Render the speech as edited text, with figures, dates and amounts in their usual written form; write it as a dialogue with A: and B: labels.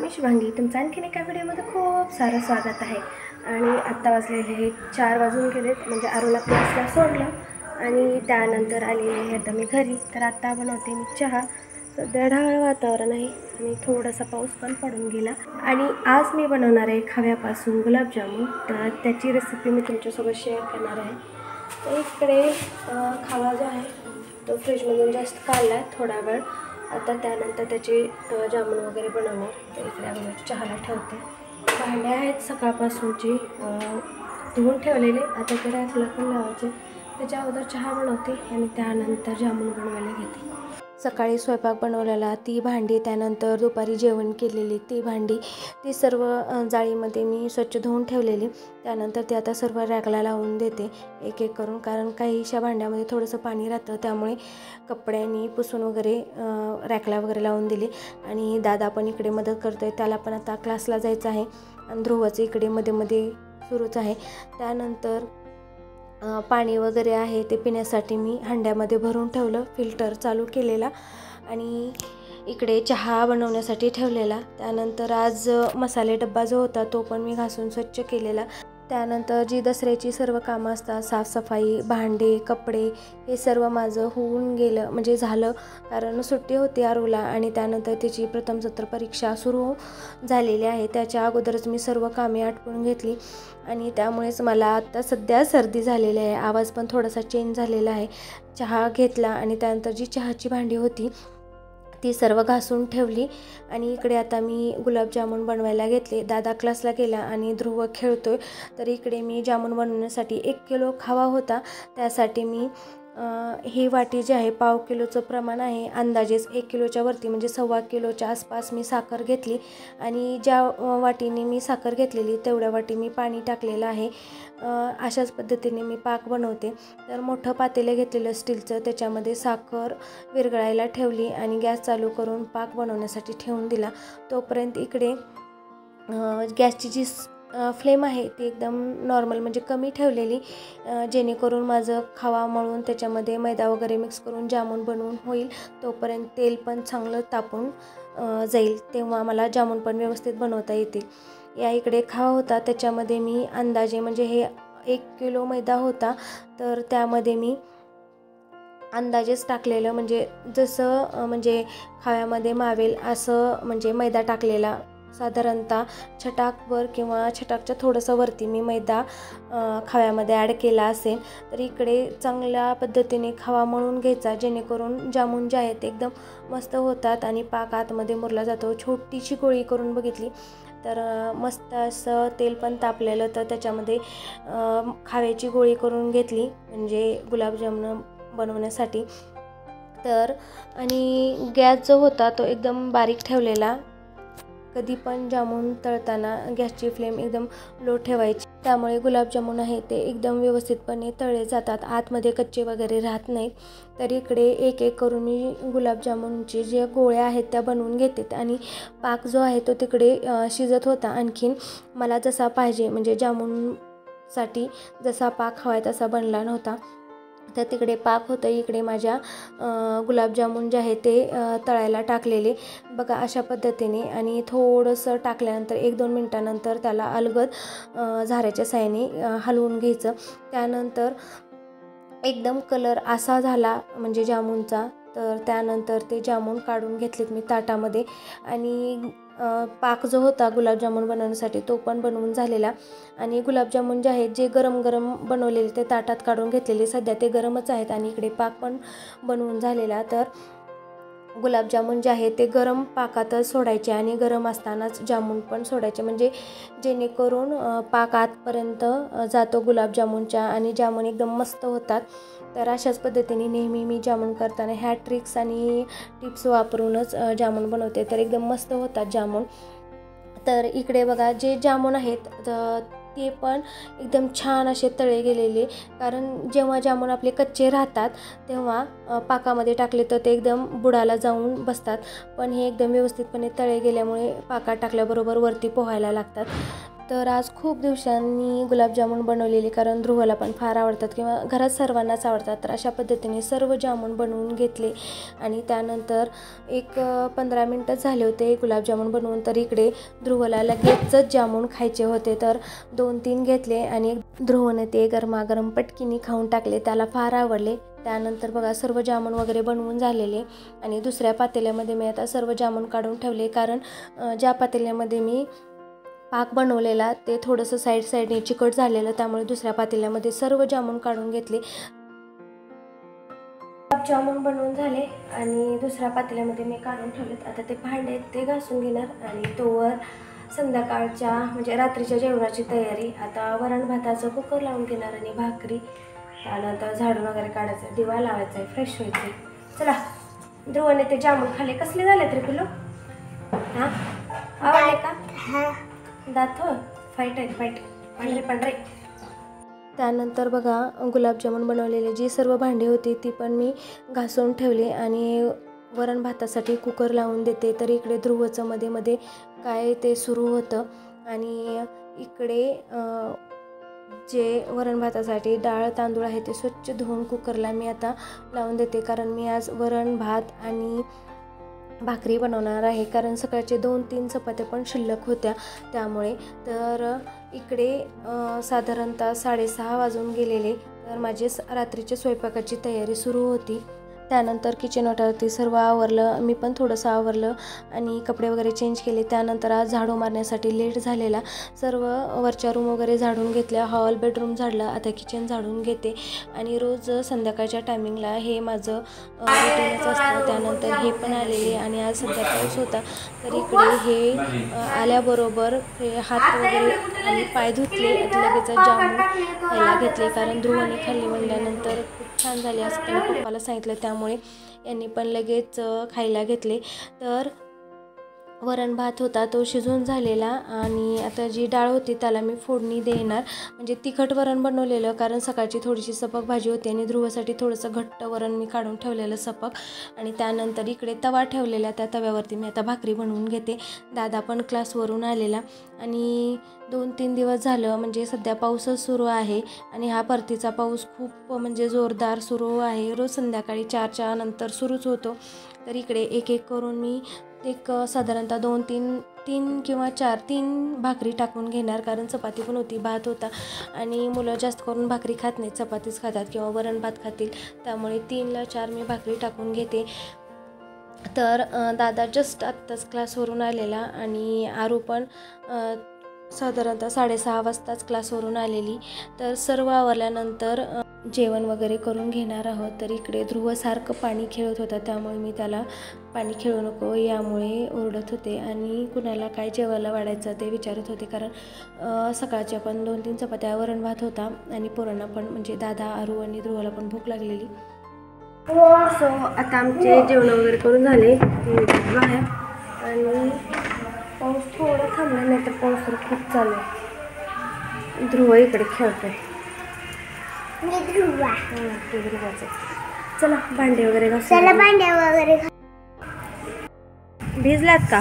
A: मी शुभांगी, तुमचं आणखीन एका व्हिडिओमध्ये खूप सारं स्वागत आहे। आणि आत्ता वाजलेले 4 वाजून गेलेत, म्हणजे आरूला क्लासला सोडलं आणि त्यानंतर आलेले आहे आता मी घरी। तर आत्ता बनवते मी चहा। सध्या ढगाळ वातावरण आहे आणि थोडासा पाऊस पण पडून गेला। आणि आज मी बनवणार आहे खव्यापासून गुलाबजामुन, तर त्याची रेसिपी मी तुमच्यासोबत शेअर करणार आहे। तर इकडे खवा जो आहे तो फ्रीजमधून जस्ट काढला थोडा वेळ। आता त्यानंतर त्याचे जामुन वगैरे बनवणार। तर इकडे अगोदर चहाला ठेवते। भांडे आहेत सकाळपासूनची धुवून ठेवलेले, आता ते रॅकला पण लावायचे। त्याच्या अगोदर चहा बनवते आणि त्यानंतर जामुन बनवायला घेते। सकाळी स्वयंपाक बनवलेला ती भांडी, त्यानंतर दुपारी जेवण केलेली ती भांडी, ती सर्व जाळीमध्ये मी स्वच्छ धुवून ठेवलेली। त्यानंतर ते आता सर्व रॅकला लावून देते एक एक करून, कारण काहीशा भांड्यामध्ये थोडंसं पाणी राहतं, त्यामुळे कपड्यांनी पुसून वगैरे रॅकला वगैरे लावून दिली। आणि दादा पण इकडे मदत करतोय, त्याला पण आता क्लासला जायचं आहे आणि ध्रुवाचं इकडे मध्ये मध्ये सुरूच आहे। त्यानंतर पाणी वगैरे आहे ते पिण्यासाठी मी हंड्यामध्ये भरून ठेवलं, फिल्टर चालू केलेला आणि इकडे चहा बनवण्यासाठी ठेवलेला। त्यानंतर आज मसाले डब्बा जो होता तो पण मी घासून स्वच्छ केलेला। त्यानंतर जी दसऱ्याची सर्व कामं असतात, साफसफाई, भांडे, कपडे, हे सर्व माझं होऊन गेलं, म्हणजे झालं, कारण सुट्टी होती आरूला आणि त्यानंतर त्याची प्रथम सत्र परीक्षा सुरू झालेली आहे। त्याच्या अगोदरच मी सर्व कामे आटपून घेतली आणि त्यामुळेच मला आता सध्या सर्दी झालेली आहे, आवाज पण थोडासा चेंज झालेला आहे। चहा घेतला आणि त्यानंतर जी चहाची भांडी होती ती सर्व घासून ठेवली आणि इकडे आता मी गुलाबजामुन बनवायला घेतले। दादा क्लासला गेला आणि ध्रुव खेळतोय। तर इकडे मी जामुन बनवण्यासाठी 1 किलो खवा होता, त्यासाठी मी ही वाटी जी आहे पाव किलोचं प्रमाण आहे, अंदाजेच 1 किलोच्या वरती म्हणजे 1.25 किलोच्या आसपास मी साखर घेतली आणि ज्या वाटीने मी साखर घेतलेली तेवढ्या वाटी मी पाणी टाकलेलं आहे। अशाच पद्धतीने मी पाक बनवते। तर मोठं पातेलं घेतलेलं स्टीलचं, त्याच्यामध्ये साखर विरघळायला ठेवली आणि गॅस चालू करून पाक बनवण्यासाठी ठेवून दिला। तोपर्यंत इकडे गॅसची जी फ्लेम आहे ती एकदम नॉर्मल म्हणजे कमी ठेवलेली, जेणेकरून माझं खवा मळून त्याच्यामध्ये मैदा वगैरे मिक्स करून जामुन बनवून होईल। तोपर्यंत तेल पण चांगलं तापून जाईल, तेव्हा मला जामुन पण व्यवस्थित बनवता येतील। या इकडे खवा होता, त्याच्यामध्ये मी अंदाजे म्हणजे हे 1 किलो मैदा होता, तर त्यामध्ये मी अंदाजेच टाकलेलं, म्हणजे जसं म्हणजे खव्यामध्ये मावेल असं म्हणजे मैदा टाकलेला। साधारणतः छटाकवर किंवा छटाकच्या थोडंसं वरती मी मैदा खव्यामध्ये ॲड केला असेल। तर इकडे चांगल्या पद्धतीने खवा मळून घ्यायचा, जेणेकरून जामुन जे आहेत एकदम मस्त होतात आणि पाक आतमध्ये मुरला जातो। छोटीशी गोळी करून बघितली तर मस्त असं तेल पण तापलेलं, तर त्याच्यामध्ये खव्याची गोळी करून घेतली म्हणजे गुलाबजामुन बनवण्यासाठी। तर आणि गॅस जो होता तो एकदम बारीक ठेवलेला, कधी पण जामुन तळताना गॅसची फ्लेम एकदम लो ठेवायची, त्यामुळे गुलाबजामुन आहे ते एकदम व्यवस्थितपणे तळले जातात, आतमध्ये कच्चे वगैरे राहत नाहीत। तर इकडे एक एक करून मी गुलाबजामुनचे जे गोळ्या आहेत त्या बनवून घेते आणि पाक जो आहे तो तिकडे शिजत होता। आणखीन मला जसा पाहिजे म्हणजे जामुनसाठी जसा पाक हवा आहे तसा बनला नव्हता, तर तिकडे पाक होतं, इकडे माझ्या गुलाबजामुन जे आहे ते तळायला टाकलेले बघा अशा पद्धतीने। आणि थोडंसं टाकल्यानंतर 1-2 मिनटानंतर त्याला अलगद झाऱ्याच्या साहाय्याने हलवून घ्यायचं। त्यानंतर एकदम कलर असा झाला म्हणजे जामुनचा, तर त्यानंतर ते जामुन काढून घेतलेत मी ताटामध्ये आणि पाक जो होता गुलाबजामुन बनवण्यासाठी तो पण बनवून झालेला। आणि गुलाबजामुन जे आहेत जे गरम गरम बनवलेले ते ताटात काढून घेतलेले, सध्या ते गरमच आहेत आणि इकडे पाक पण बनवून झालेला। तर गुलाबजामुन जे आहे ते गरम पाकातच सोडायचे आणि गरम असतानाच जामुन पण सोडायचे, म्हणजे जेणेकरून पाक आतपर्यंत जातो गुलाबजामुनच्या आणि जामुन एकदम मस्त होतात। तर अशाच पद्धतीने नेहमी मी जामुन करताना ह्या ट्रिक्स आणि टिप्स वापरूनच जामुन बनवते, तर एकदम मस्त होतात जामुन। तर इकडे बघा जे जामुन आहेत ते पण एकदम छान असे तळे गेलेले, कारण जेव्हा जामुन आपले कच्चे राहतात तेव्हा पाकामध्ये टाकले तर ते एकदम बुडाला जाऊन बसतात, पण हे एकदम व्यवस्थितपणे तळे गेल्यामुळे पाकात टाकल्याबरोबर वरती पोहायला लागतात। तर आज खूप दिवसांनी गुलाबजामुन बनवलेले, कारण ध्रुवला पण फार आवडतात किंवा घरात सर्वांनाच आवडतात. तर अशा पद्धतीने सर्व जामून बनवून घेतले आणि त्यानंतर एक 15 मिनटं झाले होते गुलाबजामुन बनवून. तर इकडे ध्रुवला लगेचच जामून खायचे होते, तर 2-3 घेतले आणि ध्रुवने ते गरमागरम पटकीने खाऊन टाकले. त्याला फार आवडले. त्यानंतर बघा सर्व जामून वगैरे बनवून झालेले आणि दुसऱ्या पातेल्यामध्ये मी आता सर्व जामून काढून ठेवले, कारण ज्या पातेल्यामध्ये मी पाक बनवलेला ते थोडंसं साईडने चिकट झालेलं, त्यामुळे दुसऱ्या पातेल्यामध्ये सर्व जामून काढून घेतले. जामून बनवून झाले आणि दुसऱ्या पातेल्यामध्ये मी काढून ठेवलेत. आता ते भांडे ते घासून घेणार आणि तोवर संध्याकाळच्या म्हणजे रात्रीच्या जेवणाची तयारी. आता वरण भाताचं कुकर लावून घेणार आणि भाकरी, त्यानंतर झाडून वगैरे काढायचं, दिवा लावायचा आहे, फ्रेश व्हायचं. चला, ध्रुवने ते जामून खाल्ले. कसले झाले तरी पिलो? हां, आवडले का? दात हो फाईट आहेत, पांढरे. त्यानंतर बघा गुलाबजामुन बनवलेले जी सर्व भांडी होती ती पण मी घासून ठेवली आणि वरण भातासाठी कुकर लावून देते. तर इकडे ध्रुवचं मध्ये काय ते सुरू होतं आणि इकडे जे वरण भातासाठी डाळ तांदूळ आहे ते स्वच्छ धुवून कुकरला मी आता लावून देते, कारण मी आज वरण भात आणि भाकरी बनवणार आहे, कारण सकाळचे 2-3 चपात्या पण शिल्लक होत्या त्यामुळे. तर इकडे साधारणतः 6:30 वाजून गेलेले, तर माझे रात्रीच्या स्वयंपाकाची तयारी सुरू होती. त्यानंतर किचन ओट्यावरती सर्व आवरलं, मी पण थोडंसं आवरलं आणि कपडे वगैरे चेंज केले. त्यानंतर आज झाडू मारण्यासाठी लेट झालेला, सर्व वरच्या रूम वगैरे झाडून घेतल्या, हॉल बेडरूम झाडलं, आता किचन झाडून घेते. आणि रोज संध्याकाळच्या टायमिंगला हे माझं रुटीनच असतं. त्यानंतर हे पण आलेले आणि आज सध्या पाऊस होता, तर इकडे हे आल्याबरोबर हे हात वगैरे आणि पाय धुतले, लगेच जामून खायला घेतले, कारण ध्रुवने खाल्ले म्हणल्यानंतर खूप छान झाले असं त्याने पप्पाला सांगितलं, त्यामुळे यांनी पण लगेच खायला घेतले. तर वरण भात होता तो शिजून झालेला आणि आता जी डाळ होती त्याला मी फोडणी देणार, म्हणजे तिखट वरण बनवलेलं, कारण सकाळची थोडीशी सपक भाजी होती आणि ध्रुवासाठी थोडंसं घट्ट वरण मी काढून ठेवलेलं सपक. आणि त्यानंतर इकडे तवा ठेवलेला, त्या तव्यावरती मी आता भाकरी बनवून घेते. दादा पण क्लासवरून आलेला आणि 2-3 दिवस झालं म्हणजे सध्या पाऊसच सुरू आहे आणि हा परतीचा पाऊस खूप म्हणजे जोरदार सुरू आहे. रोज संध्याकाळी 4च्या नंतर सुरूच होतो. तर इकडे एक करून मी साधारणतः 2-3 किंवा 4 भाकरी टाकून घेणार, कारण चपाती पण होती, भात होता आणि मुलं जास्त करून भाकरी खात नाहीत, चपातीच खातात किंवा वरण भात खातील, त्यामुळे 3ला 4 मी भाकरी टाकून घेते. तर दादा जस्ट आत्ताच क्लासवरून आलेला आणि आरू पण साधारणतः 6:30 वाजताच क्लासवरून आलेली. तर सर्व आवरल्यानंतर जेवण वगैरे करून घेणार आहोत. तर इकडे ध्रुव सारखं पाणी खेळत होता, त्यामुळे मी त्याला पाणी खेळू नको यामुळे ओरडत होते आणि कुणाला काय जेवायला वाढायचं ते विचारत होते, कारण सकाळच्या पण 2-3 चपात्या वरण भात होता आणि पोरांना पण म्हणजे दादा, आरू आणि ध्रुवाला पण भूक लागलेली. सो आता आमचे जेवण वगैरे करून झाले बाहेर आणि पाऊस थोडा थांबला, नाही तर पाऊस तर खूप चालू आहे. ध्रुव इकडे खेळतोय. ध्रुवाचं चला भांडे वगैरे भिजलात का?